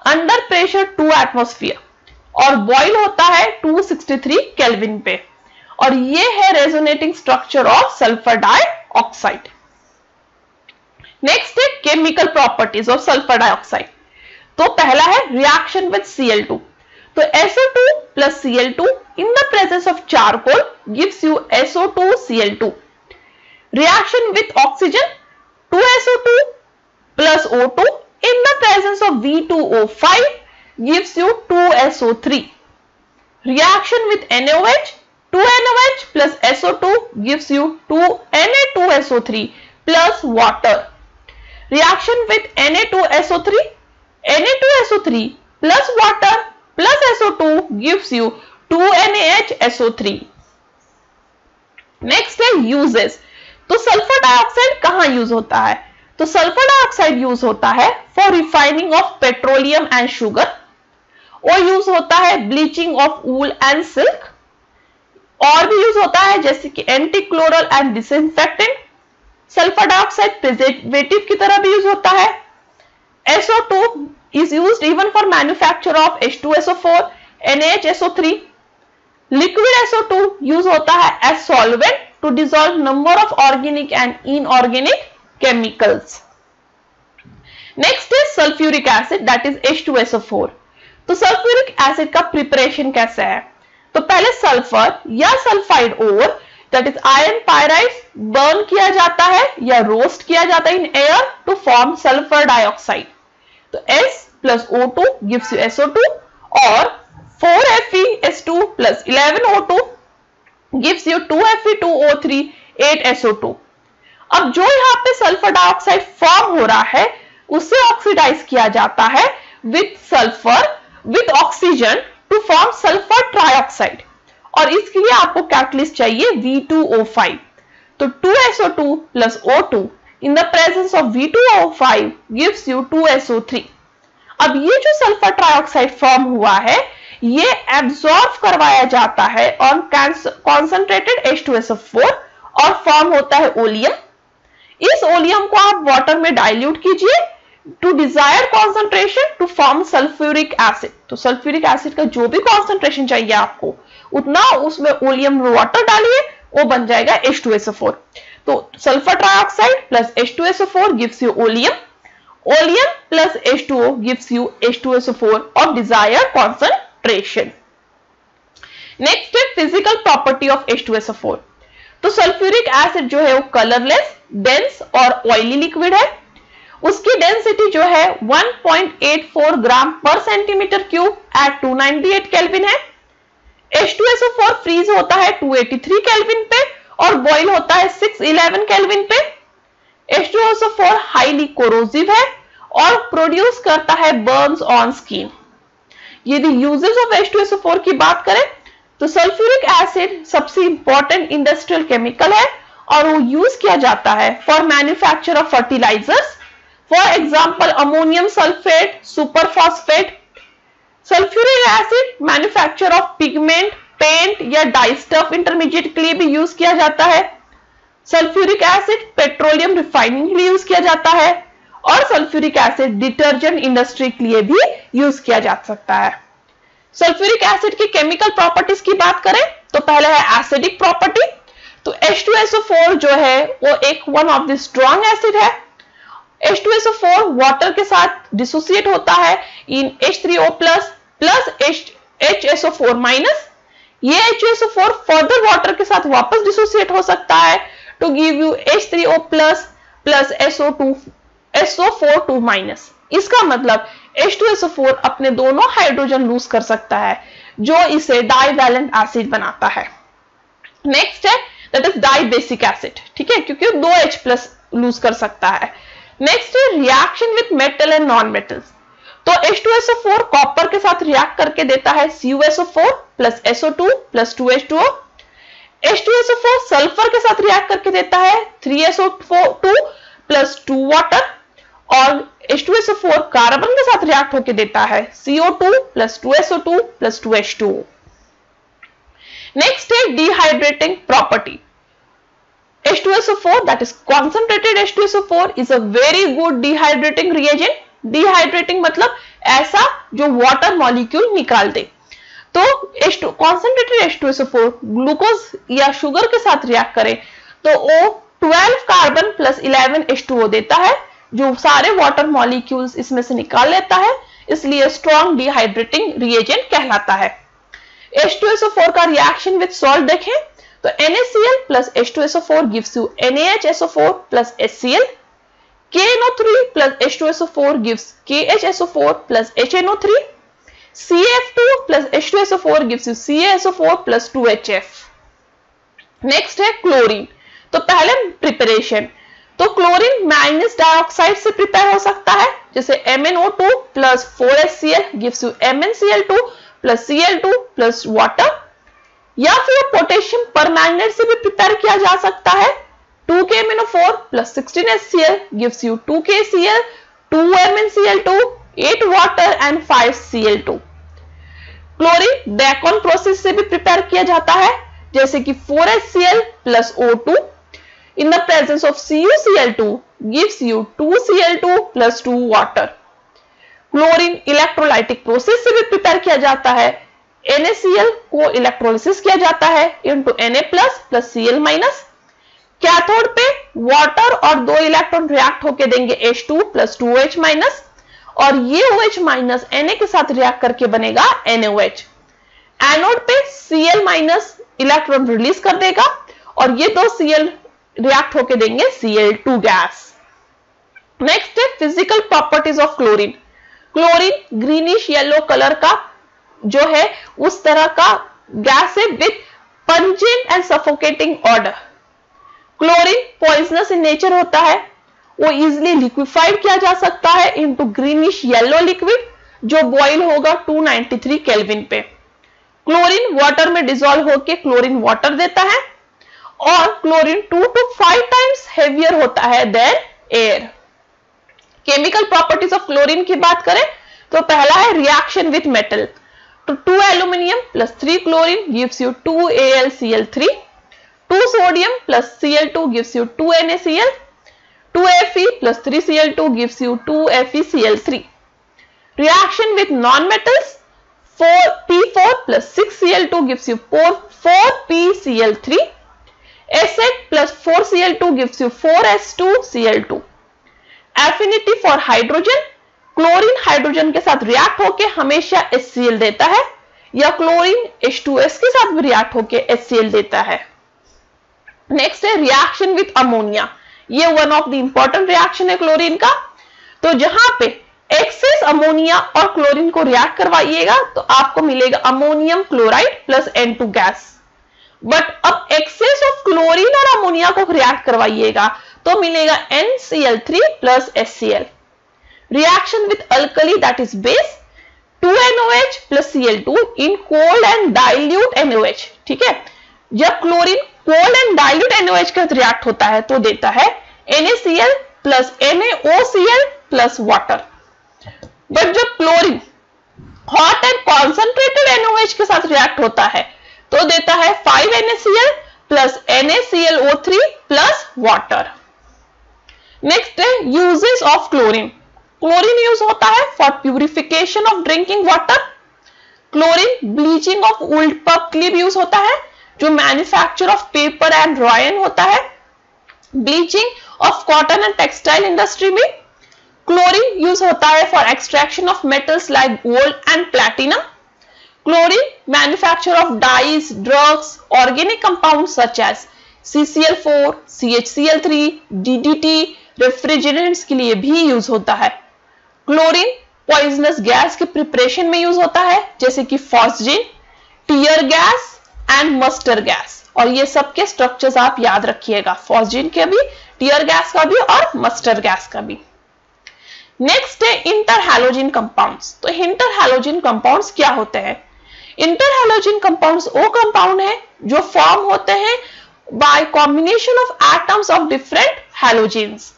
under pressure 2 atmosphere और बॉइल होता है 263 केल्विन पे। और ये है resonating structure of sulphur dioxide. Next है chemical properties of sulphur dioxide. तो पहला है रिएक्शन विद Cl2। तो SO2 plus Cl2 in the presence of charcoal gives you SO2Cl2। Reaction with oxygen, 2SO2 plus O2 in the presence of V2O5 gives you 2SO3। Reaction with NaOH, 2NaOH plus SO2 gives you 2Na2SO3 plus water। Reaction with Na2SO3, Na2SO3 plus water plus SO2 gives you 2NaHSO3। Next है uses. तो sulphur dioxide कहां use होता है? तो sulphur dioxide use होता है for refining of petroleum and sugar, और use होता है bleaching of wool and silk, और भी यूज होता है जैसे कि antichlor and disinfectant. Sulphur dioxide preservative की तरह भी यूज होता है। SO2 is used even for manufacture of H2SO4, NaHSO3। Liquid SO2 use होता है as solvent to dissolve number of organic and inorganic chemicals। Next is sulfuric acid that is H2SO4। तो sulphuric acid का preparation कैसे है? तो पहले sulphur या sulphide ore that is iron pyrite burn किया जाता है या रोस्ट किया जाता है in air to form sulphur dioxide. तो S plus O2 gives you SO2 और 4FeS2 plus 11O2 gives you 2Fe2O3 8SO2। अब जो यहाँ पे सल्फर डाइऑक्साइड फॉर्म हो रहा है उसे ऑक्सीडाइज किया जाता है with sulphur with oxygen to form sulphur trioxide, और इसके लिए आपको कैटलिस्ट चाहिए V2O5। तो 2SO2 plus O2 in the presence of V2O5 gives you 2SO3। अब ये जो सल्फर ट्राइऑक्साइड फॉर्म हुआ है ये एब्जॉर्ब करवाया जाता है ऑन कॉन्सेंट्रेटेड H2SO4 और फॉर्म होता है ओलियम। इस ओलियम को आप वाटर में डाइल्यूट कीजिए to desired concentration to form sulphuric acid. तो सल्फ्यूरिक एसिड का जो भी कॉन्सेंट्रेशन चाहिए आपको उतना उसमें ओलियम वाटर डालिए, वो बन जाएगा H2SO4। तो sulphur trioxide plus H2SO4 gives you oleum, oleum plus H2O gives you H2SO4 of desired concentration. Next है फिजिकल प्रॉपर्टी ऑफ H2SO4। तो सल्फ्यूरिक एसिड जो है वो कलरलेस, डेंस और ऑयली लिक्विड है। उसकी डेंसिटी जो है 1.84 ग्राम पर सेंटीमीटर क्यूब एट 298 केल्विन है। H2SO4 फ्रीज होता है 283 केल्विन पे और बॉयल होता है 611 केल्विन पे। H2SO4 हाईली कोरोसिव है और प्रोड्यूस करता है बर्न्स ऑन स्किन। यदि यूजेस ऑफ H2SO4 की बात करें तो सल्फ्यूरिक एसिड सबसे इंपॉर्टेंट इंडस्ट्रियल केमिकल है और वो यूज किया जाता है for manufacture of fertilisers, for example ammonium sulphate, superphosphate. Sulphuric acid manufacture of pigment, paint या डाई स्टफ इंटरमीडिएट के लिए भी यूज किया जाता है। सल्फ्यूरिक एसिड पेट्रोलियम रिफाइनिंग के लिए यूज किया जाता है और सल्फ्यूरिक एसिड डिटर्जेंट इंडस्ट्री के लिए भी यूज किया जा सकता है। सल्फ्यूरिक एसिड की केमिकल प्रॉपर्टीज की बात करें तो पहला है एसिडिक प्रॉपर्टी। तो H2SO4 जो है वो एक one of the strong acid है। H2SO4 वाटर के साथ डिसोसिएट होता है इन H3O प्लस HSO4 माइनस। ये HSO4 फर्दर वाटर के साथ वापस डिसोसिएट हो सकता है to give you H3O plus SO4 minus. इसका मतलब H2SO4 अपने दोनों हाइड्रोजन लूज कर सकता है जो इसे डाइवैलेंट एसिड बनाता है। नेक्स्ट है दैट इज डाइबेसिक एसिड, ठीक है, क्योंकि 2H प्लस लूज कर सकता है। नेक्स्ट है reaction with metal and non metals. तो H2SO4 कॉपर के साथ रिएक्ट करके देता है CuSO4 plus SO2 plus 2H2O। H2SO4 sulphur के साथ रिएक्ट करके देता है 3SO2 प्लस 2 वाटर और H2SO4 कार्बन के साथ रिएक्ट होकर देता है CO2 plus 2SO2 plus 2H2O। Next है dehydrating property. H2SO4 that is concentrated H2SO4 is a very good dehydrating reagent। Dehydrating मतलब ऐसा जो वाटर मॉलिक्यूल निकाल दे। तो concentrated H2SO4 ग्लूकोज या शुगर के साथ रिएक्ट करे तो वो 12 कार्बन प्लस 11 H2O देता है जो सारे वाटर मॉलिक्यूल्स इसमें से निकाल लेता है, इसलिए स्ट्रॉन्ग डिहाइड्रेटिंग रिएजेंट कहलाता है। H2SO4 का रिएक्शन विद सॉल्ट देखें तो NaCl plus H2SO4 gives you NaHSO4 plus HCl। KNO3 plus H2SO4 gives KHSO4 plus HNO3। CF2 plus H2SO4 gives you CaSO4 plus 2HF। Next है chlorine. तो पहले preparation, तो chlorine manganese dioxide से prepare हो सकता है, जैसे MnO2 plus 4HCl gives you MnCl2 plus Cl2 plus water, या फिर पोटेशियम परमैंगनेट से भी प्रिपेयर किया जा सकता है। 2KMnO4 plus 16HCl gives you 2KCl, 2MnCl2, 8 water and 5 Cl2। Chlorine Deacon process से भी प्रिपेयर किया जाता है, जैसे कि 4HCl plus O2 in the presence of CuCl2 gives you 2Cl2 plus 2 water। Chlorine electrolytic process से भी प्रिपेयर किया जाता है। NaCl को इलेक्ट्रोलिसिस किया जाता है into Na plus Cl minus. Cathode पे वाटर और 2 इलेक्ट्रॉन रिएक्ट होके देंगे H2 प्लस 2H माइनस और ये OH माइनस Na के साथ रिएक्ट करके बनेगा NaOH। एनोड पे Cl माइनस इलेक्ट्रॉन रिलीज कर देगा और ये 2 Cl रिएक्ट होके देंगे Cl2 गैस। नेक्स्ट है physical properties of chlorine. Chlorine greenish yellow colour का जो है उस तरह का गैस है with pungent and suffocating order. Chlorine poisonous in nature होता है, वो इजिली लिक्विफाइड किया जा सकता है इनटू ग्रीनिश येलो लिक्विड जो बॉईल होगा 293 केल्विन पे। क्लोरीन वाटर में डिसॉल्व होकर क्लोरीन वाटर देता है और क्लोरीन 2 to 5 टाइम्स हेवियर होता है then air. Chemical properties of chlorine की बात करें तो पहला है रिएक्शन विद मेटल। तो 2 aluminium plus 3 chlorine gives you 2 AlCl3, 2 sodium plus Cl2 gives you 2 NaCl, 2 Fe plus 3 Cl2 gives you 2 FeCl3। Reaction with non metals, 4P4 plus 6Cl2 gives you 4PCl3। Acid plus 4Cl2 gives you 4s2Cl2. Affinity for hydrogen, chlorine hydrogen के साथ react होके हमेशा HCl देता है, या chlorine H2S के साथ भी रिएक्ट होके HCl देता है। नेक्स्ट है रिएक्शन विथ अमोनिया, ये one of the important reaction है क्लोरीन का। तो जहां पे एक्सेस अमोनिया और क्लोरीन को रिएक्ट करवाइएगा तो आपको मिलेगा ammonium chloride plus N2 gas. But अब एक्सेस ऑफ क्लोरीन और अमोनिया को रिएक्ट करवाइएगा तो मिलेगा NCl3 plus HCl। Reaction with alkali that is base, 2NOH plus Cl2 in cold and dilute NOH। ठीक है, जब chlorine cold and dilute NOH के साथ रिएक्ट होता है तो देता है NaCl plus NaOCl plus water. But जब chlorine hot and concentrated NOH के साथ रिएक्ट होता है तो देता है 5NaCl plus NaClO3 plus water. Next है uses of chlorine. Chlorine use होता है for purification of drinking water. Chlorine bleaching of wood pulp के लिए भी यूज होता है, जो manufacture of paper and rayon होता है। Bleaching of cotton and textile industry में क्लोरीन यूज होता है for extraction of metals like gold and platinum. Chlorine manufacture of dyes, drugs, organic compound such as CCl4, CHCl3, DDT, refrigerants के लिए भी use होता है। क्लोरीन पॉइजनस गैस के preparation में यूज होता है, जैसे कि phosgene, tear gas and mustard gas. और ये सबके स्ट्रक्चर्स आप याद रखिएगा, फॉस्जिन के भी, टीयर गैस का भी और मस्टर गैस का भी। नेक्स्ट है इंटरहैलोजन कंपाउंड्स। तो इंटरहैलोजन कंपाउंड्स क्या होते हैं? इंटरहैलोजन कंपाउंड्स वो कंपाउंड है जो फॉर्म होते हैं by combination of atoms of different halogens.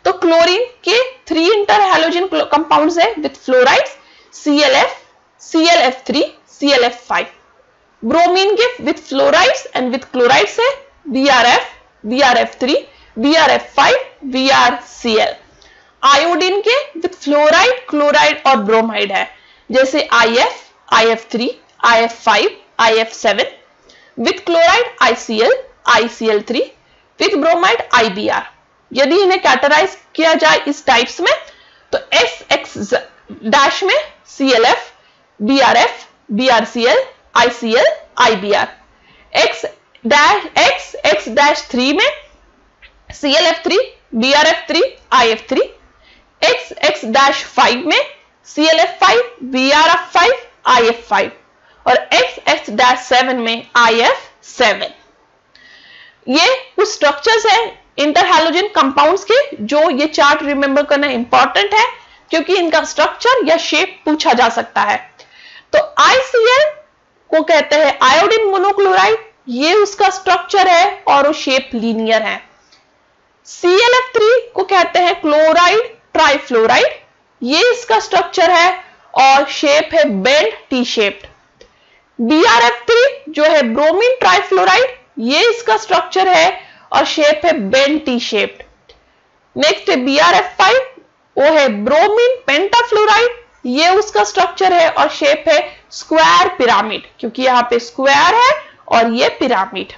तो क्लोरीन के 3 इंटरहैलोजन कंपाउंड्स है with fluorides, ClF, ClF3, ClF5। Bromine के with fluorides and with chlorides है BrF, BrF3, BrF5, BrCl। Iodine के विद फ्लोराइड, क्लोराइड और ब्रोमाइड है, जैसे IF, IF3, IF5, IF7। With chloride ICl, ICl3, with bromide IBr। यदि इन्हें categorise किया जाए इस टाइप्स में तो SX डैश में ClF, BrF, BrCl, ICl, IBr। X dash 3 में ClF3, BrF3, IF3। X dash 5 में ClF5, BrF5, IF5 और X डैश 7 में IF7। ये कुछ स्ट्रक्चर्स है इंटरहैलोजन कंपाउंड्स के, जो ये चार्ट रिमेंबर करना इंपॉर्टेंट है क्योंकि इनका स्ट्रक्चर या शेप पूछा जा सकता है। तो ICl को कहते हैं आयोडीन मोनोक्लोराइड, ये उसका स्ट्रक्चर है और वो शेप लीनियर है। ClF3 को कहते हैं क्लोराइड ट्राइफ्लोराइड, ये इसका स्ट्रक्चर है और शेप है बेंड टी शेप्ड। BrF3 जो है ब्रोमीन ट्राइफ्लोराइड, ये इसका स्ट्रक्चर है और शेप है बेंड टी शेप्ड। नेक्स्ट है BrF5, वो है ब्रोमीन पेंटाफ्लोराइड, ये उसका स्ट्रक्चर है और शेप है स्क्वायर पिरामिड, क्योंकि यहां पे स्क्वायर है और ये पिरामिड।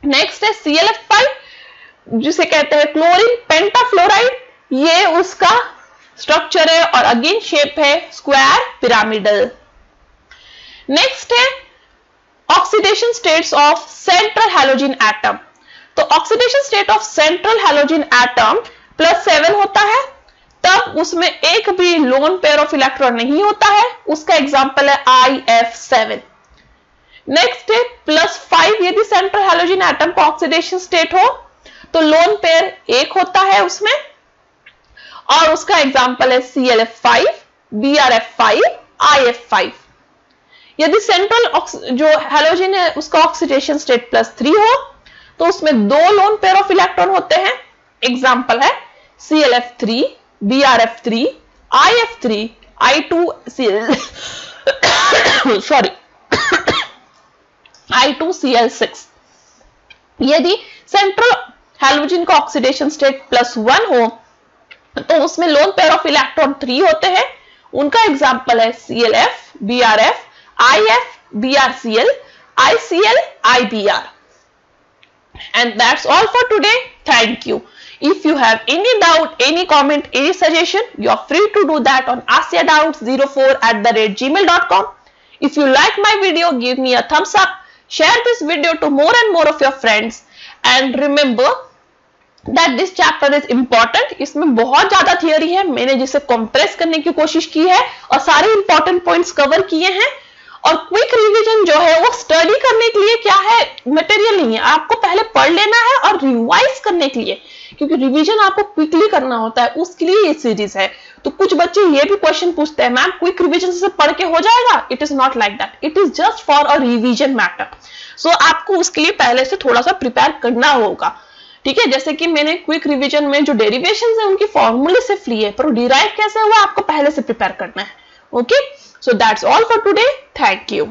नेक्स्ट है ClF5 जिसे कहते हैं क्लोरीन पेंटाफ्लोराइड, ये उसका स्ट्रक्चर है और अगेन शेप है स्क्वायर पिरामिडल। नेक्स्ट है oxidation states of central halogen atom. तो oxidation state of central halogen atom +7 होता है, तब उसमें एक भी लोन पेयर ऑफ इलेक्ट्रॉन नहीं होता है, उसका एग्जांपल है IF7। नेक्स्ट है +5 यदि सेंट्रल हैलोजन एटम का ऑक्सीडेशन स्टेट हो तो लोन पेयर एक होता है उसमें, और उसका एग्जांपल है ClF5, BrF5, IF5। यदि सेंट्रल जो हैलोजन है उसका ऑक्सीडेशन स्टेट +3 हो तो उसमें 2 लोन पेयर ऑफ इलेक्ट्रॉन होते हैं, एग्जांपल है ClF3, BrF3, IF3, I2Cl6। यदि सेंट्रल हैलोजन का ऑक्सीडेशन स्टेट +1 हो तो उसमें लोन पेयर ऑफ इलेक्ट्रॉन 3 होते हैं, उनका एग्जांपल है ClF, BrF, IF, BrCl, ICl, IBr। And that's all for today. Thank you. If you have any doubt, any comment, any suggestion, you are free to do that on asiadoubts04@gmail.com. If you like my video, give me a thumbs up. Share this video to more and more of your friends. And remember that this chapter is important. इसमें बहुत ज्यादा theory है, मैंने जिसे compress करने की कोशिश की है और सारे इंपॉर्टेंट पॉइंट्स कवर किए हैं। और क्विक रिवीजन जो है वो स्टडी करने के लिए क्या है, मटेरियल नहीं है, आपको पहले पढ़ लेना है और रिवाइज करने के लिए, क्योंकि रिवीजन आपको क्विकली करना होता है, उसके लिए ये सीरीज है। तो कुछ बच्चे ये भी क्वेश्चन पूछते हैं, मैम क्विक रिवीजन से पढ़ के हो जाएगा? It is not like that, it is just for a revision matter. So आपको उसके लिए पहले से थोड़ा सा प्रिपेयर करना होगा, ठीक है। जैसे कि मैंने क्विक रिवीजन में जो डेरिवेशंस है उनकी फॉर्मूले से फ्री है, पर डिराइव कैसे हुआ आपको पहले से प्रिपेयर करना है। Okay, so that's all for today. Thank you.